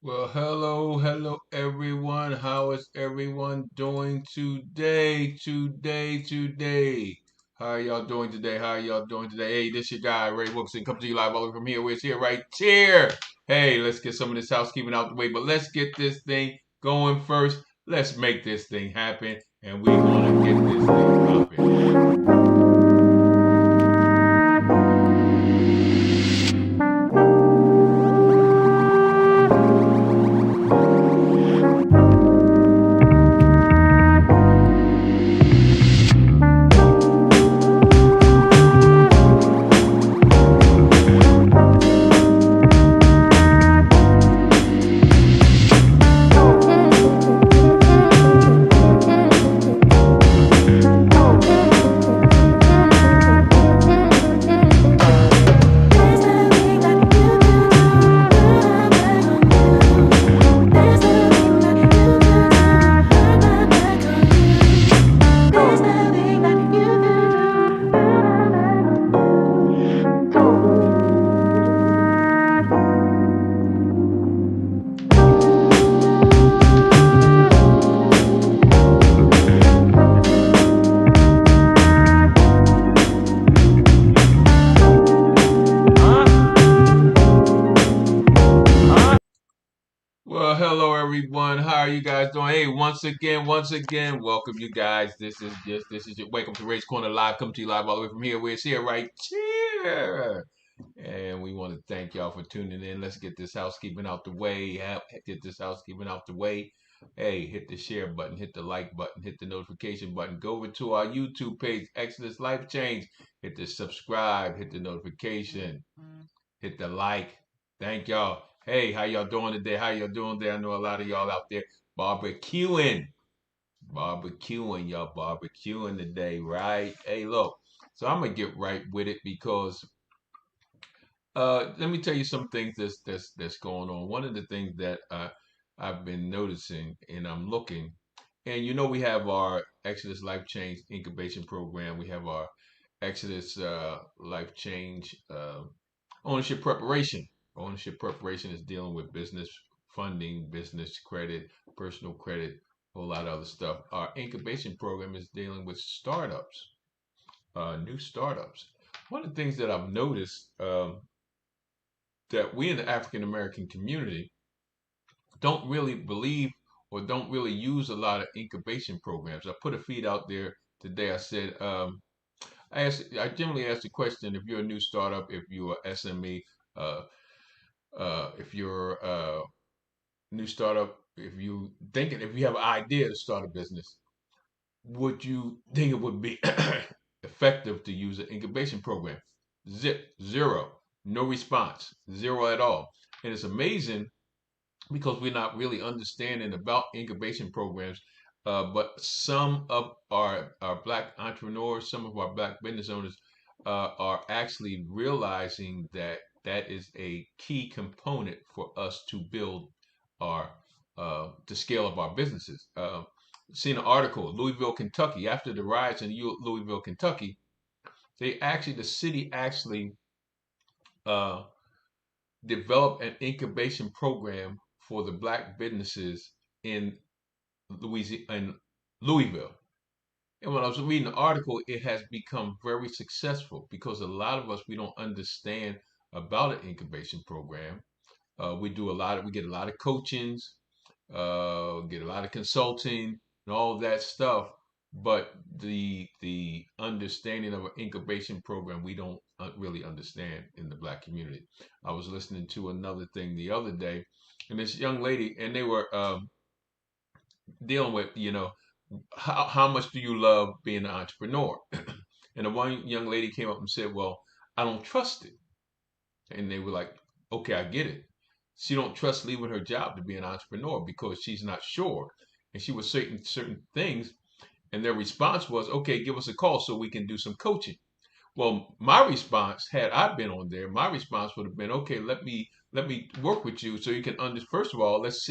Well, hello everyone. How is everyone doing today? How are y'all doing today? How are y'all doing today? Hey, this your guy, Ray Wilson, coming to you live all the way from here. We're here right here. Hey, let's get some of this housekeeping out the way, but let's get this thing going first. Let's make this thing happen, and we're gonna get this thing popping. Well, hello everyone. How are you guys doing? Hey, once again, welcome you guys. This is your Wake Up to Ray's Corner live, coming to you live all the way from here. We're here right here. And we want to thank y'all for tuning in. Let's get this housekeeping out the way. Get this housekeeping out the way. Hey, hit the share button, hit the like button, hit the notification button. Go over to our YouTube page, Exodus Life Change. Hit the subscribe, hit the notification, hit the like. Thank y'all. Hey, how y'all doing today? How y'all doing today? I know a lot of y'all out there barbecuing, y'all barbecuing today, right? Hey, look. So I'm gonna get right with it because let me tell you some things that's going on. One of the things that I've been noticing, and I'm looking, and we have our Exodus Life Change Incubation Program. We have our Exodus Life Change ownership preparation. Ownership preparation is dealing with business funding, business credit, personal credit, a whole lot of other stuff. Our incubation program is dealing with startups, new startups. One of the things that I've noticed that we in the African American community don't really believe or don't really use a lot of incubation programs. I put a feed out there today. I said, I generally ask the question if you're a new startup, if you're a SME, uh, if you're a new startup, if you have an idea to start a business, would you think it would be effective to use an incubation program? Zero, no response, zero at all. And it's amazing because we're not really understanding about incubation programs. But some of our black entrepreneurs, some of our black business owners are actually realizing that that is a key component for us to build our the scale of our businesses. Seen an article, Louisville, Kentucky, after the riots in Louisville, Kentucky, the city actually uh, developed an incubation program for the black businesses in in Louisville. And when I was reading the article, it has become very successful because a lot of us we don't understand about an incubation program. We get a lot of coachings, get a lot of consulting and all of that stuff. But the understanding of an incubation program we don't really understand in the black community. I was listening to another thing the other day, and this young lady, and they were dealing with, how much do you love being an entrepreneur? And the one young lady came up and said, "Well, I don't trust it." And they were like, "Okay, I get it. She don't trust leaving her job to be an entrepreneur because she's not sure." And she was saying certain things, and their response was, "Okay, give us a call so we can do some coaching." Well, my response, had I been on there, my response would have been, "Okay, let me work with you so you can first of all, let's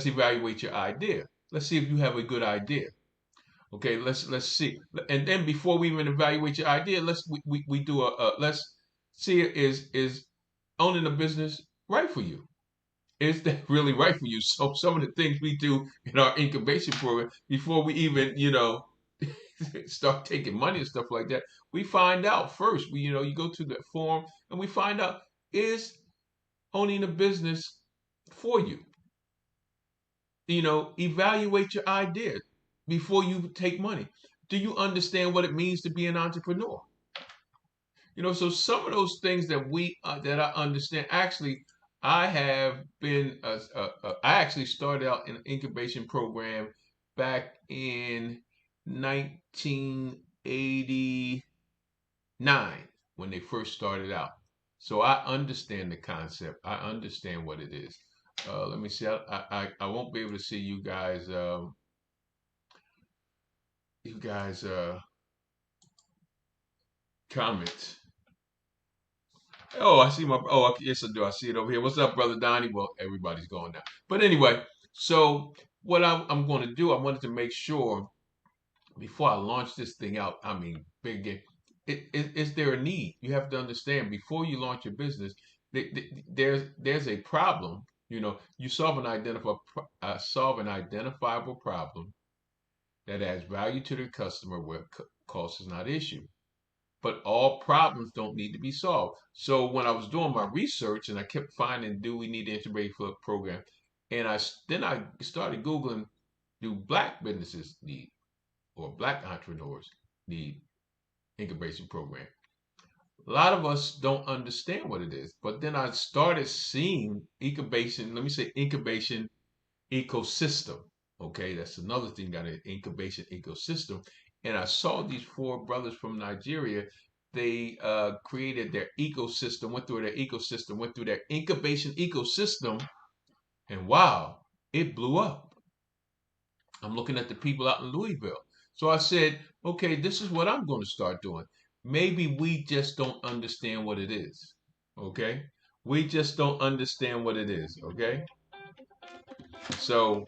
evaluate your idea. Let's see if you have a good idea. Okay, let's see. And then before we even evaluate your idea, we do let's see, is owning a business right for you? is that really right for you? So some of the things we do in our incubation program before we even, start taking money and stuff like that, we find out first. You go to the form and we find out, is owning a business for you. Evaluate your idea before you take money. Do you understand what it means to be an entrepreneur? So some of those things that I understand. Actually, I have been. I actually started out in an incubation program back in 1989 when they first started out. So I understand the concept. I understand what it is. Let me see. I won't be able to see you guys. You guys comments. Oh, I see my. Oh, yes, I do. I see it over here. What's up, brother Donnie? Well, everybody's going down. But anyway, so what I'm going to do, I wanted to make sure before I launch this thing out. I mean, big game. Is there a need? You have to understand before you launch your business, there's a problem. You solve an identifiable problem that adds value to the customer where cost is not issue. But all problems don't need to be solved. So when I was doing my research and I kept finding, do we need an integrated program? And then I started Googling, do black businesses need or black entrepreneurs need incubation program? A lot of us don't understand what it is. But then I started seeing incubation, let me say incubation ecosystem. Okay, that's another thing, got an incubation ecosystem. And I saw these four brothers from Nigeria. They created their ecosystem, went through their incubation ecosystem, and wow, it blew up. I'm looking at the people out in Louisville. So I said, okay, this is what I'm going to start doing. Maybe we just don't understand what it is. Okay? We just don't understand what it is. Okay? So,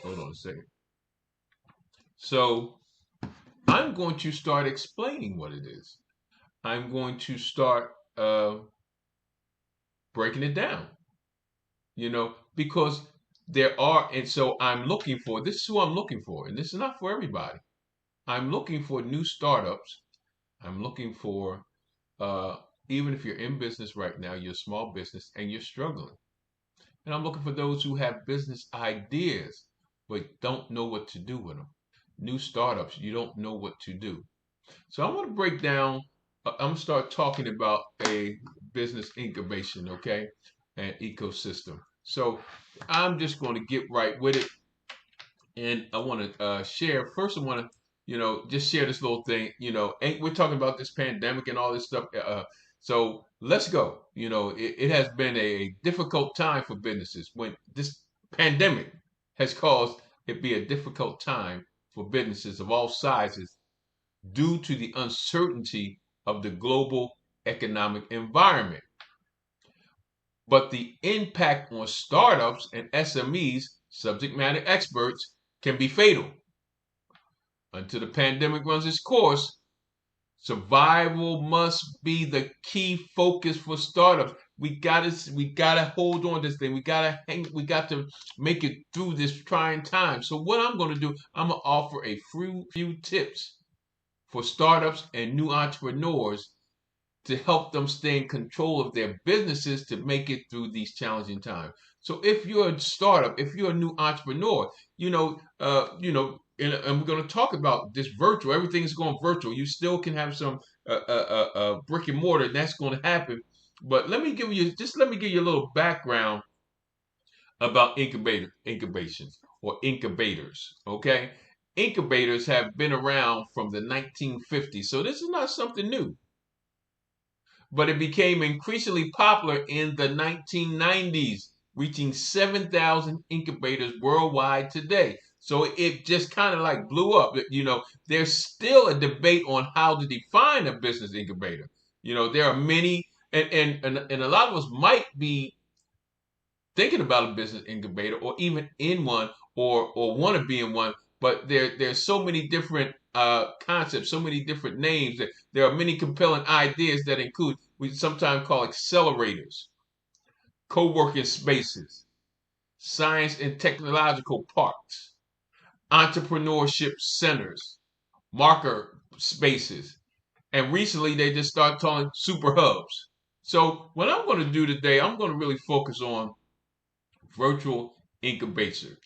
hold on a second. So, I'm going to start explaining what it is. I'm going to start breaking it down, because and so I'm looking for, this is who I'm looking for, and this is not for everybody. I'm looking for new startups. I'm looking for, uh, even if you're in business right now, you're a small business and you're struggling. And I'm looking for those who have business ideas, but don't know what to do with them. New startups, you don't know what to do. So I want to break down, I'm going to start talking about a business incubation, okay, and ecosystem. So I'm just going to get right with it. And I want to share, first I want to, just share this little thing, and we're talking about this pandemic and all this stuff. So let's go. It has been a difficult time for businesses when this pandemic has caused it be a difficult time for businesses of all sizes due to the uncertainty of the global economic environment. But the impact on startups and SMEs, subject matter experts, can be fatal. Until the pandemic runs its course, survival must be the key focus for startups. We gotta hold on to this thing. We got to make it through this trying time. So what I'm gonna do, I'm gonna offer a few tips for startups and new entrepreneurs to help them stay in control of their businesses to make it through these challenging times. So if you're a startup, if you're a new entrepreneur, and we're going to talk about this virtual. Everything is going virtual. You still can have some brick and mortar. That's going to happen. But let me give you a little background about incubations or incubators. Okay, incubators have been around from the 1950s, so this is not something new, but it became increasingly popular in the 1990s, reaching 7,000 incubators worldwide today. So it just kind of like blew up. There's still a debate on how to define a business incubator. There are many, and a lot of us might be thinking about a business incubator or even in one or want to be in one, but there's so many different concepts, so many different names. That there are many compelling ideas that include, we sometimes call accelerators. co-working spaces, science and technological parks, entrepreneurship centers, marker spaces, and recently they just started calling super hubs. So what I'm going to do today, I'm going to really focus on virtual incubator,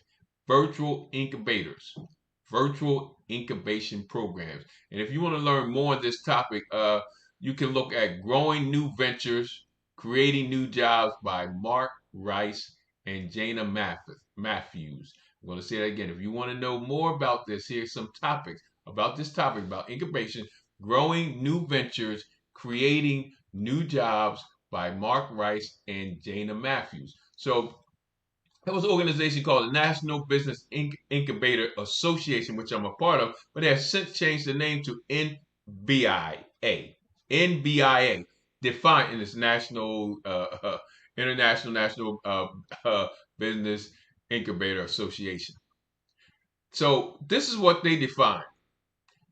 virtual incubators, virtual incubation programs. And if you want to learn more on this topic, you can look at Growing New Ventures, Creating New Jobs by Mark Rice and Jana Matthews. I'm going to say that again. If you want to know more about this, here's some topics about this topic about incubation, Growing New Ventures, Creating New Jobs by Mark Rice and Jana Matthews. So there was an organization called the National Business Incubator Association, which I'm a part of, but they have since changed the name to NBIA. NBIA, defined in this International National Business Incubator Association. So this is what they define.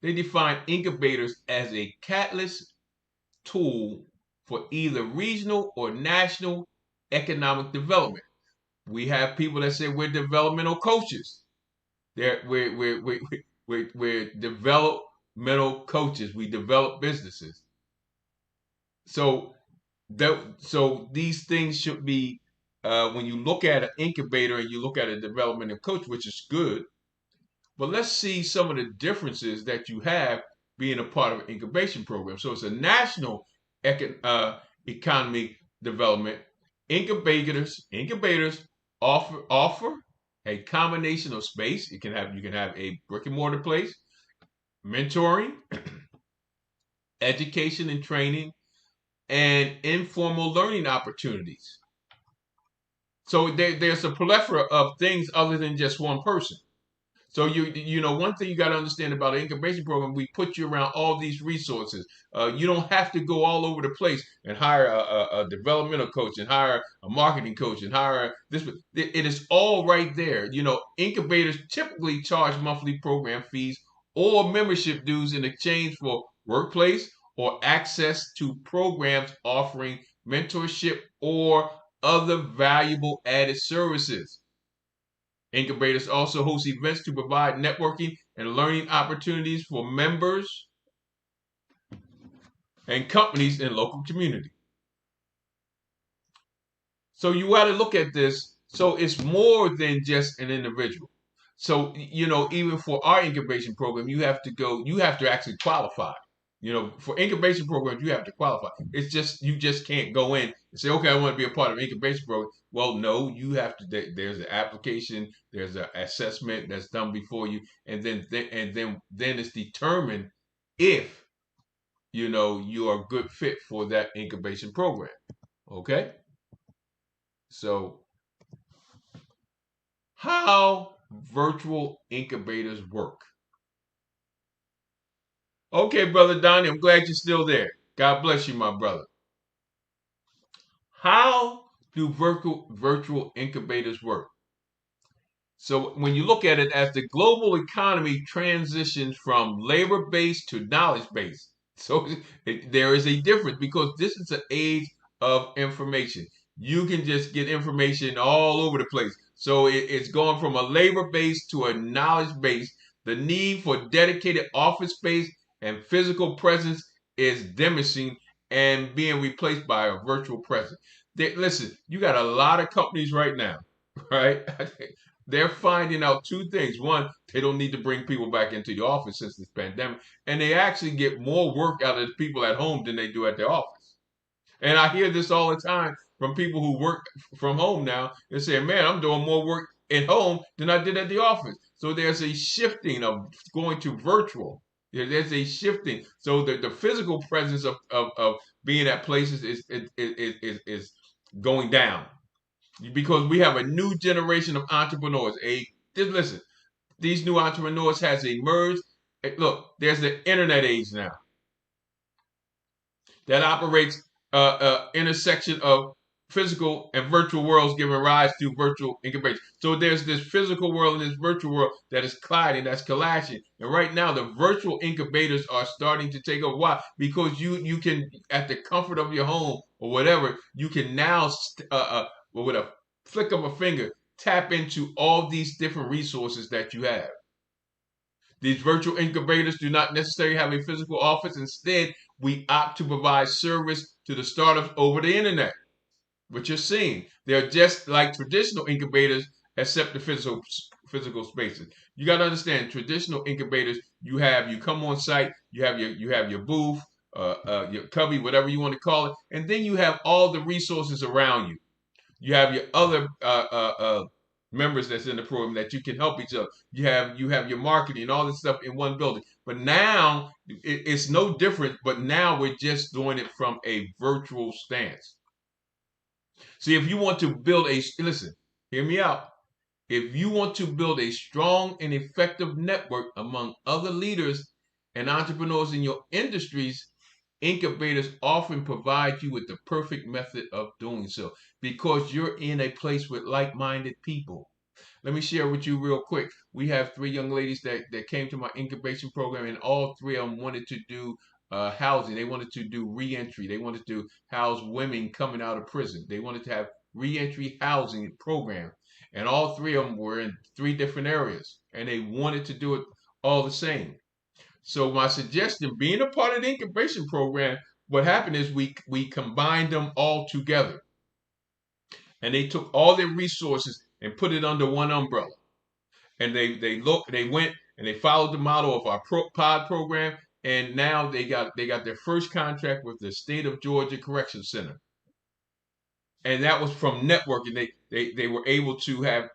They define incubators as a catalyst tool for either regional or national economic development. We have people that say we're developmental coaches. We're developmental coaches. We develop businesses. So these things should be when you look at an incubator and you look at a developmental coach, which is good. But let's see some of the differences that you have being a part of an incubation program. So it's a national economy development. Incubators offer a combination of space. You can have a brick and mortar place, mentoring, education and training, and informal learning opportunities. So there's a plethora of things other than just one person. So you know one thing you got to understand about an incubation program, we put you around all these resources. You don't have to go all over the place and hire a developmental coach and hire a marketing coach and hire this. It is all right there. You know, incubators typically charge monthly program fees or membership dues in exchange for workplace or access to programs offering mentorship or other valuable added services. Incubators also host events to provide networking and learning opportunities for members and companies in local community. So you got to look at this. So it's more than just an individual. So, you know, even for our incubation program, you have to actually qualify. You know, for incubation programs, you have to qualify. It's just, you just can't go in and say, okay, I want to be a part of an incubation program. Well, no, you have to, there's an application, there's an assessment that's done before you. And then it's determined if, you know, you are a good fit for that incubation program. Okay. So how virtual incubators work. Okay, Brother Donnie, I'm glad you're still there. God bless you, my brother. How do virtual incubators work? So when you look at it as the global economy transitions from labor-based to knowledge-based, so there is a difference because this is an age of information. You can just get information all over the place. So it's going from a labor-based to a knowledge-based. The need for dedicated office space and physical presence is diminishing and being replaced by a virtual presence. Listen, you got a lot of companies right now, right? They're finding out two things. One, they don't need to bring people back into the office since this pandemic, and they actually get more work out of the people at home than they do at their office. And I hear this all the time from people who work from home now. They say, man, I'm doing more work at home than I did at the office. So there's a shifting of going to virtual. There's a shifting. So the physical presence of being at places is going down because we have a new generation of entrepreneurs. Just listen, these new entrepreneurs has emerged. Look, there's the internet age now that operates intersection of physical and virtual worlds giving rise to virtual incubation. So there's this physical world and this virtual world that is colliding, that's collashing. And right now the virtual incubators are starting to take over. Why? Because you can, at the comfort of your home or whatever, you can now with a flick of a finger, tap into all these different resources that you have. These virtual incubators do not necessarily have a physical office. Instead, we opt to provide service to the startups over the internet. What you're seeing, they're just like traditional incubators, except the physical spaces. You got to understand, traditional incubators, you come on site, you have your booth, your cubby, whatever you want to call it, and then you have all the resources around you. You have your other members that's in the program that you can help each other. You have your marketing and all this stuff in one building. But now it's no different. But now we're just doing it from a virtual stance. See, if you want to build listen, hear me out. If you want to build a strong and effective network among other leaders and entrepreneurs in your industries, incubators often provide you with the perfect method of doing so because you're in a place with like-minded people. Let me share with you real quick. We have three young ladies that came to my incubation program, and all three of them wanted to do housing. They wanted to do reentry. They wanted to house women coming out of prison. They wanted to have reentry housing program. And all three of them were in three different areas, and they wanted to do it all the same. So my suggestion, being a part of the incubation program, what happened is we combined them all together, and they took all their resources and put it under one umbrella. And they went and they followed the model of our pod program, and now they got their first contract with the state of Georgia Correction Center, and that was from networking. They were able to have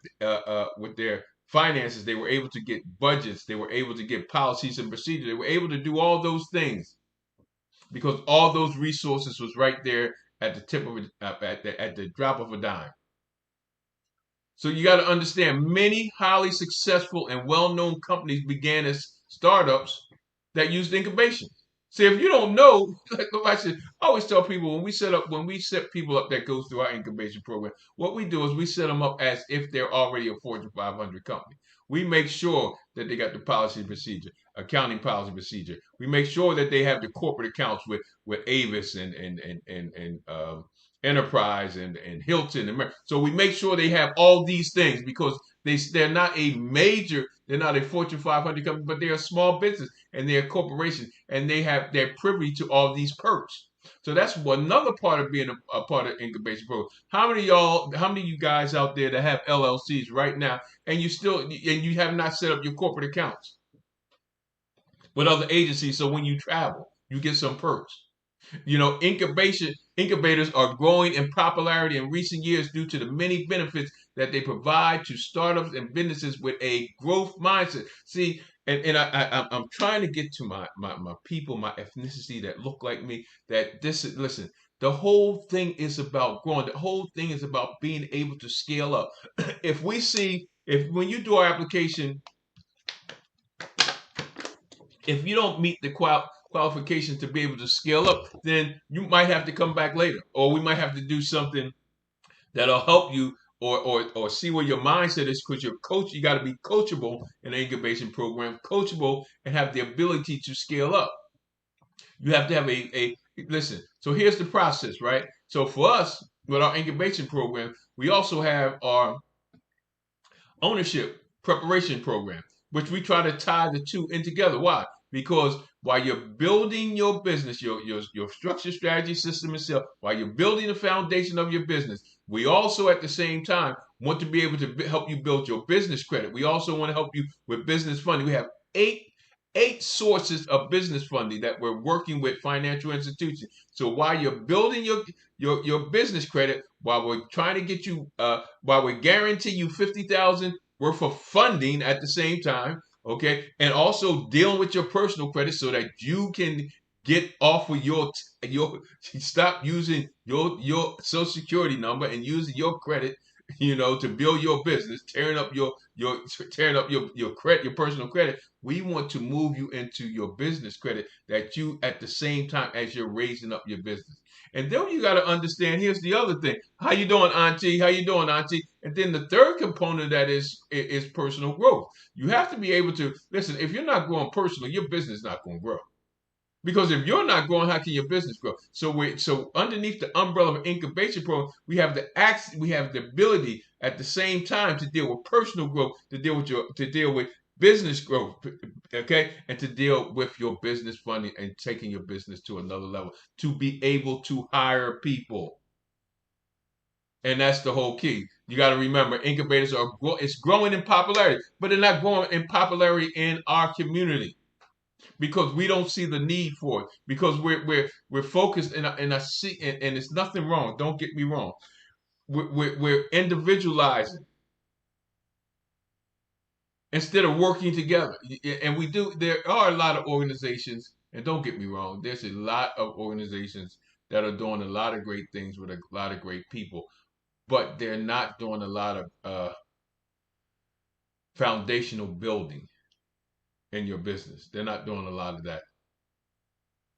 with their finances, they were able to get budgets, they were able to get policies and procedures, they were able to do all those things because all those resources was right there at the tip of at the drop of a dime. So you got to understand, many highly successful and well-known companies began as startups that used incubation. See, if you don't know, like I said, I always tell people when we set people up that goes through our incubation program, what we do is we set them up as if they're already a Fortune 500 company. We make sure that they got the policy and procedure, accounting policy and procedure. We make sure that they have the corporate accounts with Avis and Enterprise and Hilton. So we make sure they have all these things because they're not they're not a Fortune 500 company, but they're a small business and they're a corporation, and they're privy to all these perks. So that's another part of being a part of incubation program. How many of you guys out there that have LLCs right now, and you have not set up your corporate accounts with other agencies, so when you travel, you get some perks? Incubators are growing in popularity in recent years due to the many benefits that they provide to startups and businesses with a growth mindset. See, I'm trying to get to my people, my ethnicity that look like me. Listen. The whole thing is about growing. The whole thing is about being able to scale up. If when you do our application, if you don't meet the qualifications to be able to scale up, then you might have to come back later, or we might have to do something that'll help you, or see where your mindset is, because you got to be coachable in the incubation program, coachable and have the ability to scale up. You have to have a listen. So here's the process, right? So for us, with our incubation program, we also have our ownership preparation program, which we try to tie the two in together. Why? Because while you're building your business, your structure, strategy, system, and self, while you're building the foundation of your business, we also at the same time want to be able to help you build your business credit. We also want to help you with business funding. We have eight sources of business funding that we're working with financial institutions. So while you're building your business credit, while we're trying to get you, while we guarantee you 50,000 worth of funding at the same time, okay, and also dealing with your personal credit so that you can get off of your stop using your social security number and using your credit, to build your business, tearing up your credit, your personal credit. We want to move you into your business credit, that you at the same time as you're raising up your business. And then you got to understand, here's the other thing. How you doing, Auntie? How you doing, Auntie? And then the third component of that is personal growth. You have to be able to listen. If you're not growing personally, your business is not going to grow. Because if you're not growing, how can your business grow? So underneath the umbrella of incubation program, we have the ability at the same time to deal with personal growth, to deal with business growth, okay, and to deal with your business funding and taking your business to another level, to be able to hire people. And that's the whole key. You got to remember, incubators it's growing in popularity, but they're not growing in popularity in our community because we don't see the need for it, because we're focused, and I see, and it's nothing wrong, don't get me wrong, we're individualizing instead of working together. And there are a lot of organizations, and don't get me wrong, there's a lot of organizations that are doing a lot of great things with a lot of great people, but they're not doing a lot of foundational building in your business. They're not doing a lot of that.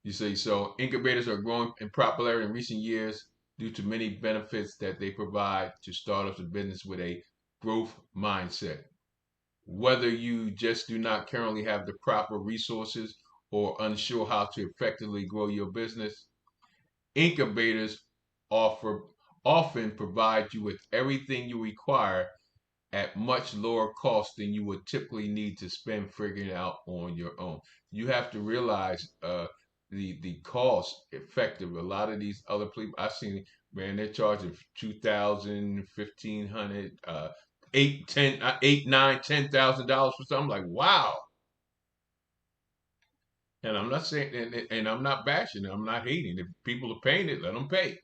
You see, so incubators are growing in popularity in recent years due to many benefits that they provide to startups and business with a growth mindset. Whether you just do not currently have the proper resources or unsure how to effectively grow your business, incubators offer often provide you with everything you require at much lower cost than you would typically need to spend figuring it out on your own. You have to realize the cost effective. A lot of these other people I've seen, man, they're charging 2,000, 1,500, $8, $9, $10,000 for something. Like, wow. And I'm not saying, and I'm not bashing it. I'm not hating. If people are paying it, let them pay.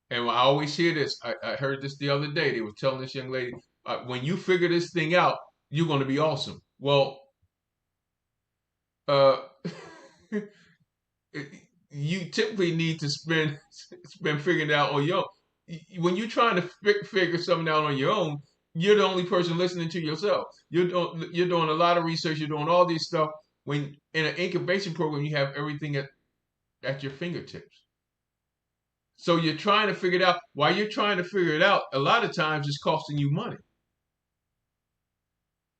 And I always hear this. I heard this the other day. They were telling this young lady, when you figure this thing out, you're going to be awesome. Well, uh, you typically need to spend figuring it out on your own. When you're trying to figure something out on your own, you're the only person listening to yourself. You're doing a lot of research. You're doing all these stuff. When in an incubation program, you have everything at your fingertips. So you're trying to figure it out. While you're trying to figure it out, a lot of times it's costing you money.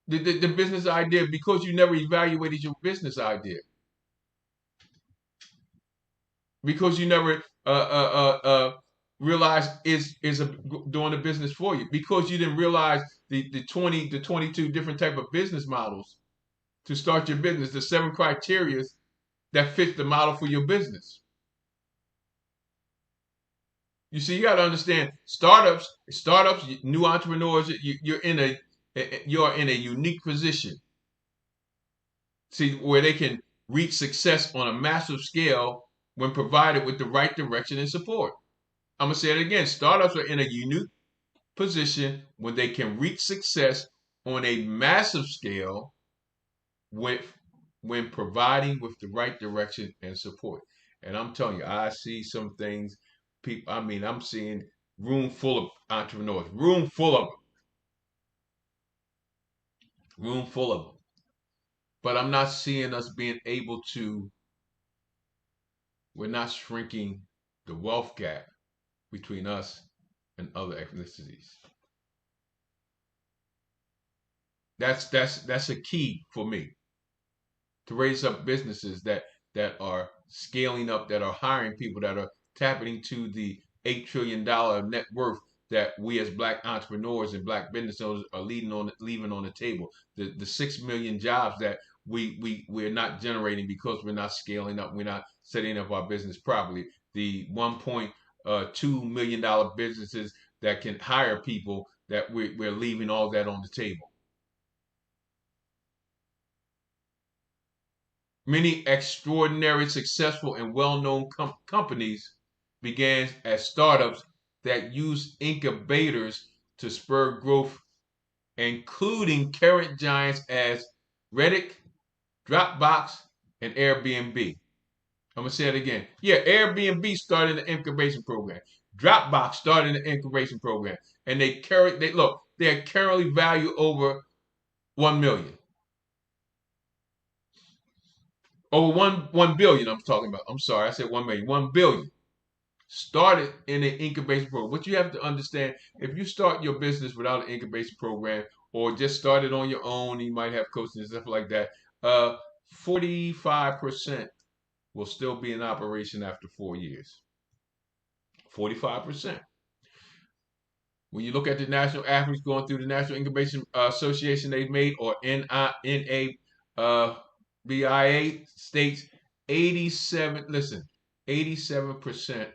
The business idea, because you never evaluated your business idea, because you never realized doing a business for you, because you didn't realize the 20 to 22 different type of business models to start your business, the 7 criteria that fit the model for your business. You see, you got to understand startups, new entrepreneurs. You're in a unique position. See, where they can reach success on a massive scale when provided with the right direction and support. I'm gonna say it again. Startups are in a unique position when they can reach success on a massive scale with when providing with the right direction and support. And I'm telling you, I see some things. People, I mean, I'm seeing room full of entrepreneurs, room full of them. But I'm not seeing us being able to. We're not shrinking the wealth gap between us and other ethnicities. That's a key for me to raise up businesses that are scaling up, that are hiring people, that are tapping into the $8 trillion net worth that we as black entrepreneurs and black business owners are leaving on the table. The 6 million jobs that we're not generating because we're not scaling up, we're not setting up our business properly. The $1.2 million businesses that can hire people, that we're leaving all that on the table. Many extraordinary, successful, and well-known companies began as startups that use incubators to spur growth, including current giants as Reddit, Dropbox, and Airbnb. I'm gonna say it again. Yeah, Airbnb started an incubation program. Dropbox started an incubation program, and they're currently valued over 1 million. Over 1 billion. I'm talking about. I'm sorry, I said 1 million. 1 billion started in an incubation program. What you have to understand, if you start your business without an incubation program, or just started on your own, you might have coaching and stuff like that. 45% will still be in operation after 4 years. 45%. When you look at the national average going through the National Incubation Association they've made, or NABIA states 87%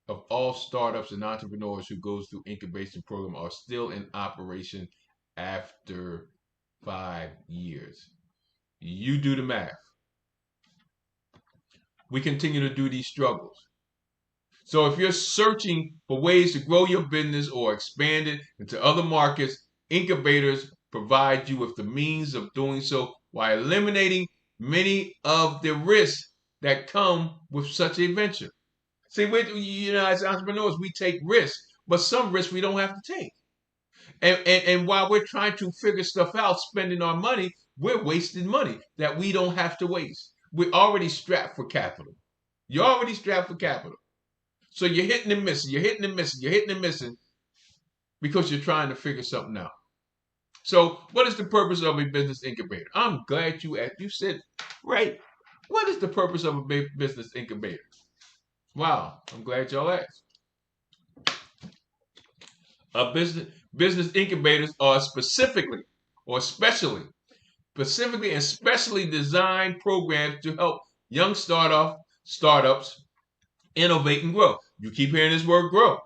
of all startups and entrepreneurs who goes through incubation program are still in operation after 5 years. You do the math. We continue to do these struggles. So if you're searching for ways to grow your business or expand it into other markets, incubators provide you with the means of doing so while eliminating many of the risks that come with such a venture. See, as entrepreneurs, we take risks, but some risks we don't have to take. And while we're trying to figure stuff out, spending our money, we're wasting money that we don't have to waste. We're already strapped for capital. You're already strapped for capital. So you're hitting and missing, you're hitting and missing, you're hitting and missing because you're trying to figure something out. So what is the purpose of a business incubator? I'm glad you asked. You said, right, what is the purpose of a business incubator? Wow, I'm glad y'all asked. Business incubators are specifically and specially designed programs to help young startups innovate and grow. You keep hearing this word grow.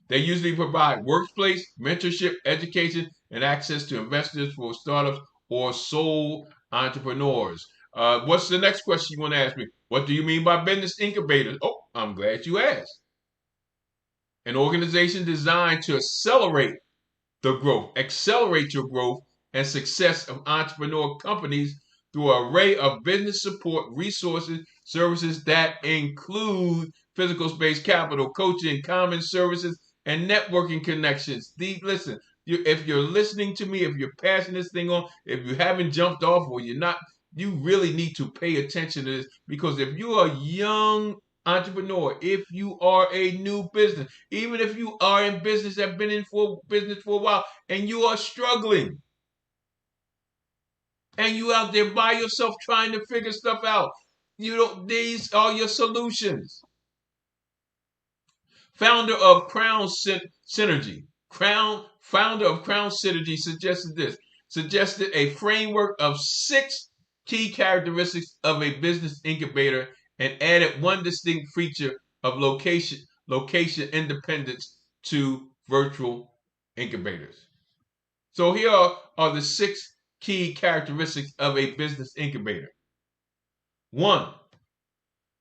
They usually provide workplace, mentorship, education, and access to investors for startups or sole entrepreneurs. What's the next question you want to ask me? What do you mean by business incubators? Oh, I'm glad you asked. An organization designed to accelerate your growth and success of entrepreneur companies through an array of business support resources, services that include physical space capital, coaching, common services, and networking connections. Listen, if you're listening to me, if you're passing this thing on, if you haven't jumped off or you're not, you really need to pay attention to this, because if you're a young entrepreneur, if you are a new business, even if you are in business, have been in business for a while, and you are struggling, and you out there by yourself trying to figure stuff out, these are your solutions. Founder of Crown Synergy suggested a framework of 6 key characteristics of a business incubator and added one distinct feature of location independence to virtual incubators. So here are the 6 key characteristics of a business incubator. 1,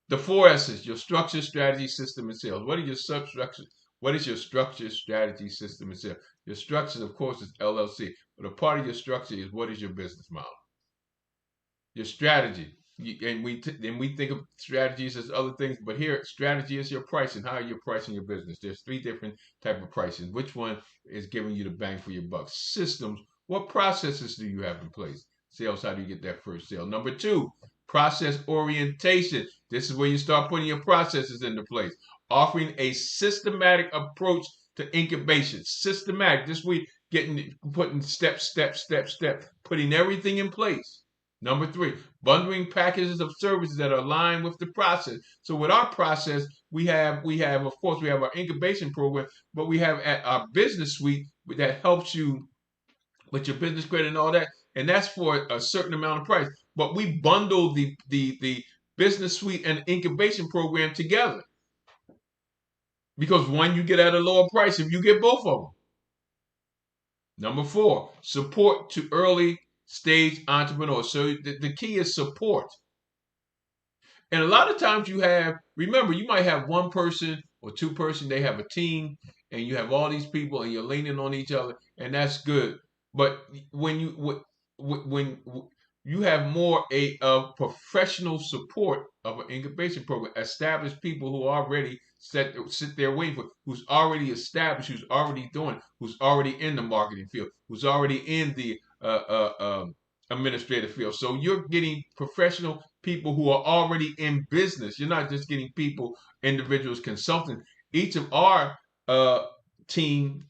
the 4 S's: your structure, strategy, system, and sales. What are your substructures? What is your structure, strategy, system, and sales? Your structure, of course, is LLC, but a part of your structure is, what is your business model? Your strategy, and we think of strategies as other things, but here strategy is your pricing. How are you pricing your business? There's 3 different type of pricing. Which one is giving you the bang for your buck? Systems, what processes do you have in place? Sales, how do you get that first sale? Number 2, process orientation. This is where you start putting your processes into place. Offering a systematic approach to incubation. Systematic. This week, putting step, putting everything in place. Number 3, bundling packages of services that are aligned with the process. So with our process, we have, of course, we have our incubation program, but we have our business suite that helps you with your business credit and all that, and that's for a certain amount of price. But we bundle the business suite and incubation program together, because one, you get at a lower price if you get both of them. Number 4, support to early stage entrepreneurs. So the key is support. And a lot of times remember, you might have 1 person or 2 person, they have a team, and you have all these people and you're leaning on each other, and that's good. But when you have more of professional support of an incubation program, established people who already sit there waiting for, who's already established, who's already doing, who's already in the marketing field, who's already in the administrative field. So you're getting professional people who are already in business. You're not just getting individuals, consultants. Each of our team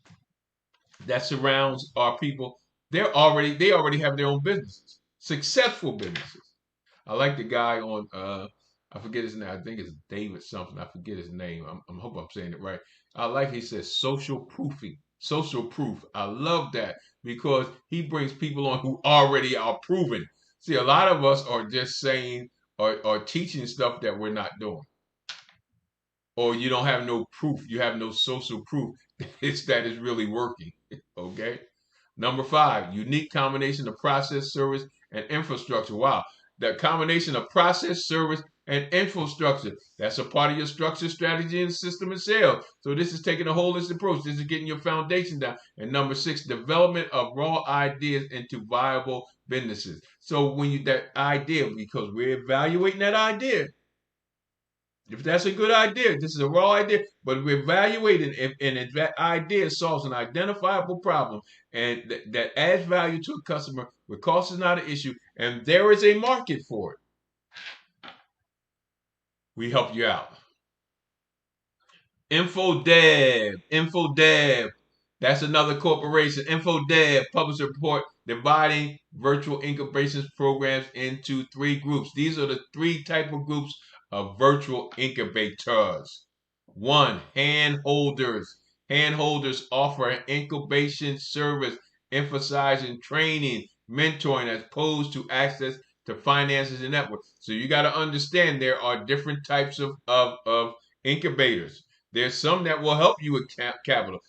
that surrounds our people, they already have their own businesses, successful businesses. I like the guy on I forget his name. I think it's David something. I forget his name. I hope I'm saying it right. I like he says social proofing, social proof. I love that because he brings people on who already are proven. See, a lot of us are just saying or teaching stuff that we're not doing, or you don't have no proof. You have no social proof. It's that it's really working. Okay. Number five, unique combination of process, service, and infrastructure. Wow. The combination of process, service, and infrastructure. That's a part of your structure, strategy, and system and sales. So this is taking a holistic approach. This is getting your foundation down. And number six, development of raw ideas into viable businesses. So when you that idea, because we're evaluating that idea, if that's a good idea, this is a raw idea, but we're evaluating if that idea solves an identifiable problem and that adds value to a customer where cost is not an issue and there is a market for it, we help you out. InfoDev. That's another corporation. InfoDev published a report dividing virtual incubations programs into three groups. These are the three type of groups of virtual incubators. One, handholders. Handholders offer an incubation service emphasizing training, mentoring as opposed to access to finances and network. So you got to understand there are different types of incubators. There's some that will help you with capital,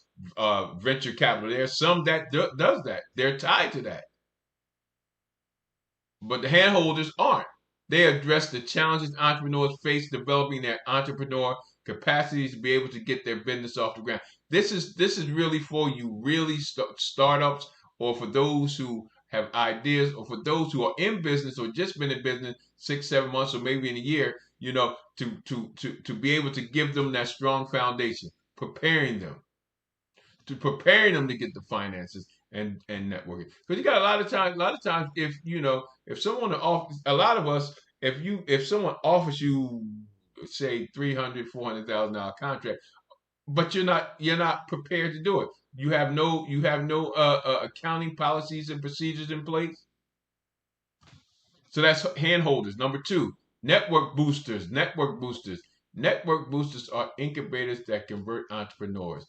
venture capital. There's some that does that. They're tied to that. But the handholders aren't. They address the challenges entrepreneurs face developing their entrepreneur capacities to be able to get their business off the ground. This is really for you really startups or for those who have ideas or for those who are in business or just been in business 6, 7 months or maybe in a year, to be able to give them that strong foundation, preparing them to get the finances and networking. Because you got a lot of times if someone offers a lot of us, if someone offers you say 300, $400,000 contract, but you're not prepared to do it. You have no accounting policies and procedures in place. So that's handholders. Number two, network boosters. Network boosters are incubators that convert entrepreneurs.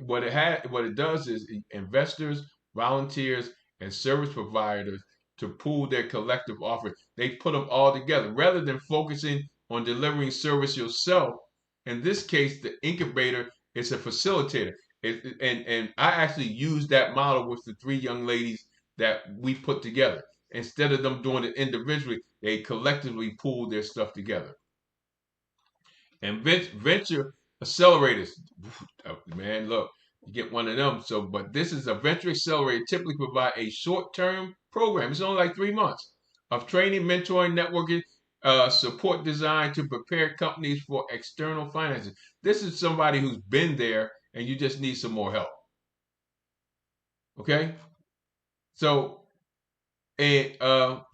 What it does is investors, volunteers, and service providers to pool their collective offers. They put them all together rather than focusing on delivering service yourself. In this case, the incubator is a facilitator. And I actually used that model with the three young ladies that we put together. Instead of them doing it individually, they collectively pool their stuff together. And venture accelerators, man, look, you get one of them. So, but this is a venture accelerator. Typically, provide a short-term program. It's only like 3 months of training, mentoring, networking, support designed to prepare companies for external finances. This is somebody who's been there, and you just need some more help. Okay, so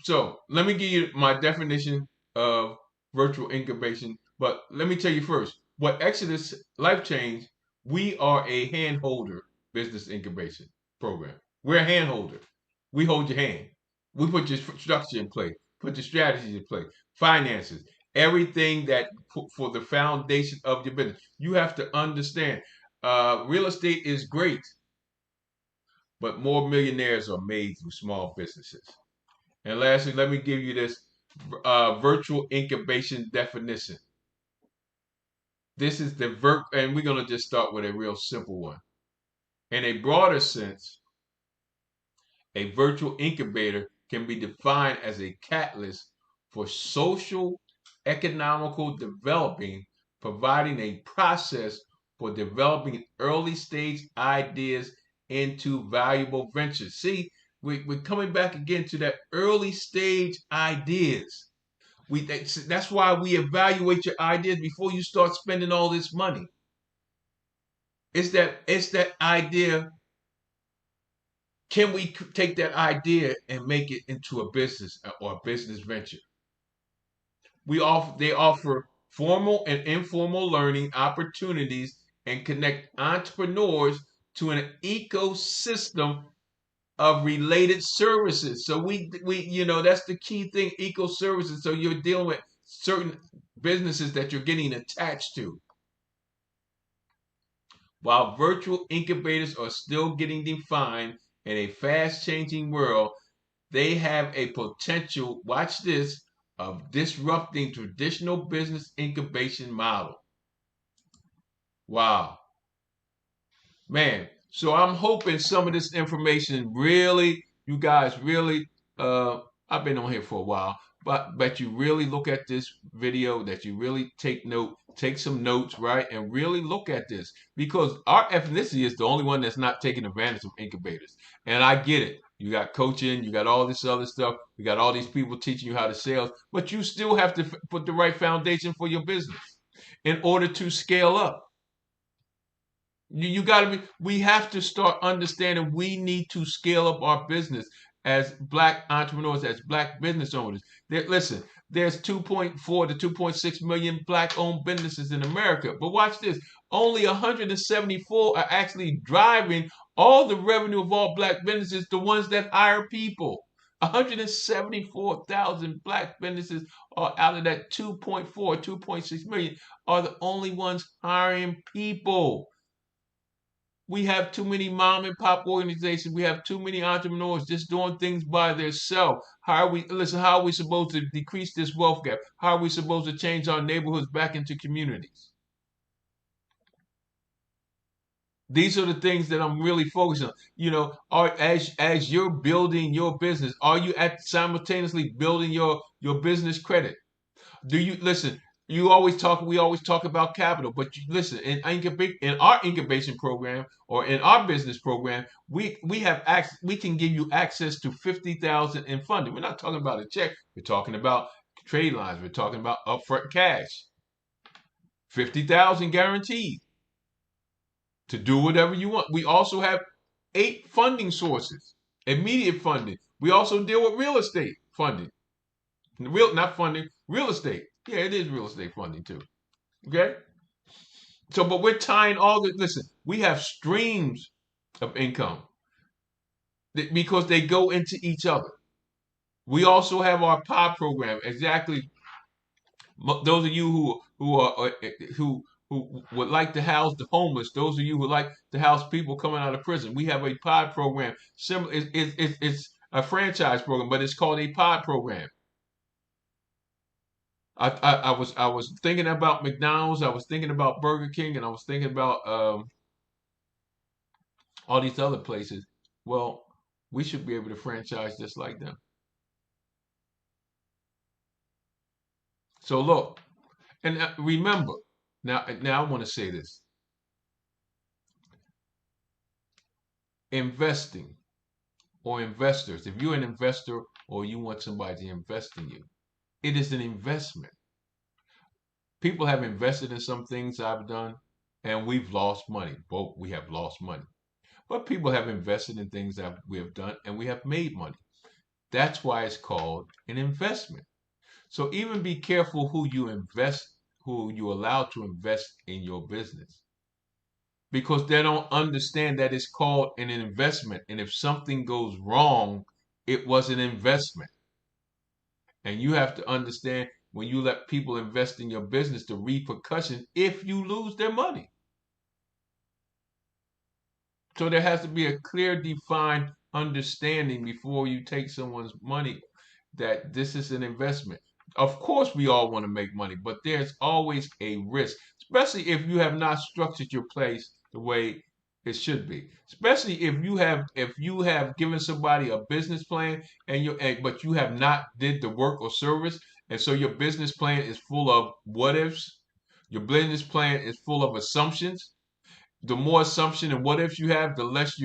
so let me give you my definition of virtual incubation. But let me tell you first, what Exodus Life Change, we are a handholder business incubation program. We're a handholder. We hold your hand. We put your structure in place, put your strategies in place, finances, everything that for the foundation of your business. You have to understand, real estate is great, but more millionaires are made through small businesses. And lastly, let me give you this virtual incubation definition. This is and we're going to just start with a real simple one. In a broader sense, a virtual incubator can be defined as a catalyst for social, economical developing, providing a process for developing early stage ideas into valuable ventures. See, we're coming back again to that early stage ideas. That's why we evaluate your ideas before you start spending all this money. It's that idea. Can we take that idea and make it into a business or a business venture? They offer formal and informal learning opportunities and connect entrepreneurs to an ecosystem of related services. So that's the key thing, eco services. So you're dealing with certain businesses that you're getting attached to. While virtual incubators are still getting defined in a fast changing world, they have a potential, watch this, of disrupting traditional business incubation model. Wow. Man, so I'm hoping some of this information really, you guys really, I've been on here for a while, but you really look at this video, that you really take some notes, right, and really look at this, because our ethnicity is the only one that's not taking advantage of incubators. And I get it. You got coaching, you got all this other stuff, you got all these people teaching you how to sales, but you still have to put the right foundation for your business in order to scale up. You got to be, we have to start understanding we need to scale up our business as black entrepreneurs, as black business owners. Listen, there's 2.4 to 2.6 million black owned businesses in America. But watch this, only 174 are actually driving all the revenue of all black businesses, the ones that hire people. 174,000 black businesses are out of that 2.4, 2.6 million are the only ones hiring people. We have too many mom and pop organizations. We have too many entrepreneurs just doing things by themselves. How are we supposed to decrease this wealth gap? How are we supposed to change our neighborhoods back into communities? These are the things that I'm really focused on. As you're building your business, are you simultaneously building your business credit? Do you listen? We always talk about capital, but listen, in our incubation program or in our business program, we can give you access to 50,000 in funding. We're not talking about a check. We're talking about trade lines. We're talking about upfront cash. 50,000 guaranteed to do whatever you want. We also have 8 funding sources, immediate funding. We also deal with real estate funding. Not funding, real estate. Yeah, it is real estate funding too. Okay? So, but we're tying all the, listen, we have streams of income because they go into each other. We also have our pod program. Exactly. Those of you who would like to house the homeless, those of you who like to house people coming out of prison, we have a pod program. Similar, it's a franchise program, but it's called a pod program. I was thinking about McDonald's, I was thinking about Burger King, and I was thinking about all these other places. Well, we should be able to franchise just like them. So look, and remember, now I want to say this: investing or investors. If you're an investor or you want somebody to invest in you, it is an investment. People have invested in some things I've done, and we've lost money. Both we have lost money. But people have invested in things that we have done, and we have made money. That's why it's called an investment. So even be careful who you allow to invest in your business, because they don't understand that it's called an investment. And if something goes wrong, it was an investment. And you have to understand, when you let people invest in your business, the repercussions if you lose their money. So there has to be a clear, defined understanding before you take someone's money that this is an investment. Of course, we all want to make money, but there's always a risk, especially if you have not structured your place the way it should be. Especially if you have given somebody a business plan but you have not did the work or service, and so your business plan is full of what ifs. Your business plan is full of assumptions. The more assumption and what ifs you have, the less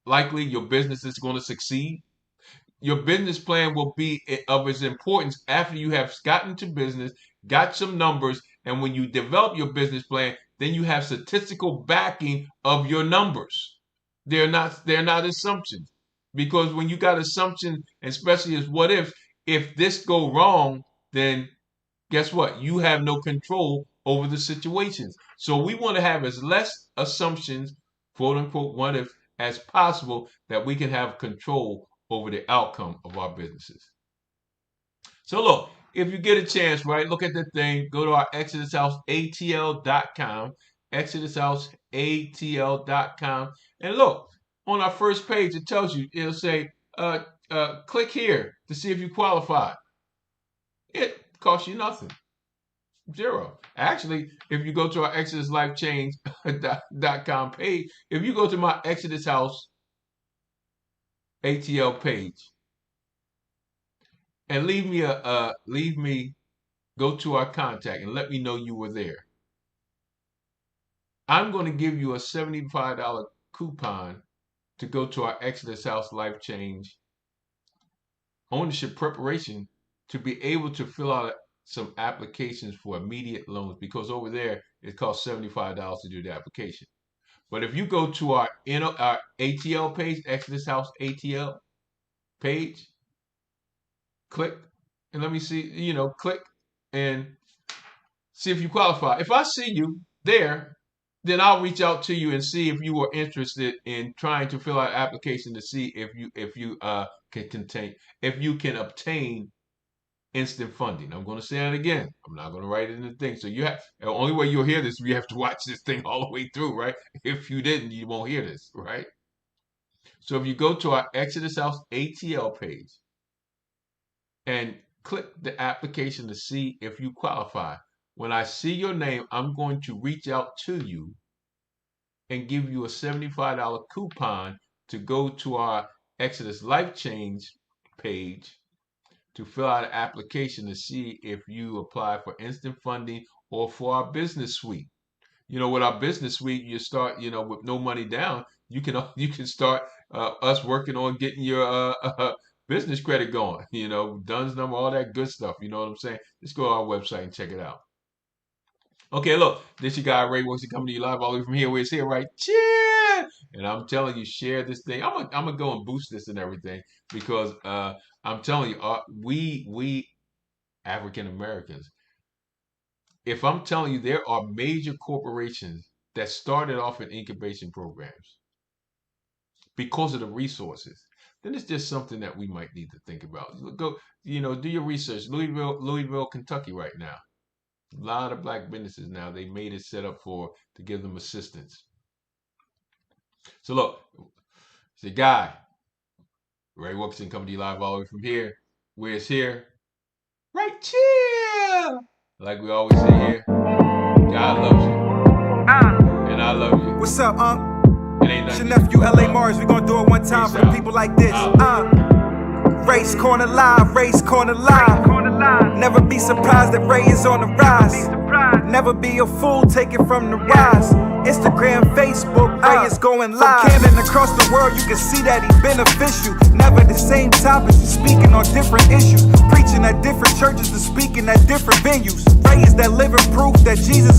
likely your business is going to succeed. Your business plan will be of its importance after you have gotten to business, got some numbers, and when you develop your business plan, then you have statistical backing of your numbers. They're not assumptions, because when you got assumptions, especially as what if this go wrong, then guess what? You have no control over the situations. So we want to have as less assumptions, quote unquote, what if, as possible that we can have control over the outcome of our businesses. So look, if you get a chance, right, look at the thing, go to our ExodusHouseATL.com, ExodusHouseATL.com, and look, on our first page, it tells you, it'll say, click here to see if you qualify. It costs you nothing. Zero. Actually, if you go to our ExodusLifeChange.com page, if you go to my Exodus House ATL page and leave me go to our contact and let me know you were there, I'm going to give you a $75 coupon to go to our Exodus House Life Change ownership preparation to be able to fill out some applications for immediate loans, because over there it costs $75 to do the application. But if you go to our ATL page, Exodus House ATL page, click and let me see, click and see if you qualify. If I see you there, then I'll reach out to you and see if you are interested in trying to fill out an application to see if you can obtain instant funding. I'm going to say that again. I'm not going to write it in the thing. So the only way you'll hear this, you have to watch this thing all the way through, right? If you didn't, you won't hear this, right? So if you go to our Exodus House ATL page and click the application to see if you qualify, when I see your name, I'm going to reach out to you and give you a $75 coupon to go to our Exodus Life Change page to fill out an application to see if you apply for instant funding or for our business suite. With our business suite, you start, with no money down, you can start us working on getting your business credit going, DUNS number, all that good stuff. You know what I'm saying? Just go to our website and check it out. Okay, look, this your guy Ray Wilson coming to you live all the way from here. Where it's here, right? Cheer! And I'm telling you, share this thing. I'm gonna go and boost this and everything because I'm telling you, we African Americans, if I'm telling you there are major corporations that started off in incubation programs because of the resources, then it's just something that we might need to think about. Go, do your research. Louisville, Kentucky right now. A lot of black businesses now, they made it set up to give them assistance. So look, it's a guy, Ray Wilson, coming to you live all the way from here. Where it's here, right here. Like we always say here, God loves you. And I love you. What's up, It ain't It's nothing. your nephew, LA Mars. We gonna do it one time for the people like this. Race Corner Live, Race Corner Live. Never be surprised that Ray is on the rise. Never be a fool, take it from the rise. Instagram, Facebook, Ray is going live. From Canada across the world, you can see that he beneficial. Never the same topics, he's speaking on different issues. Preaching at different churches and speaking at different venues. Ray is that living proof that Jesus is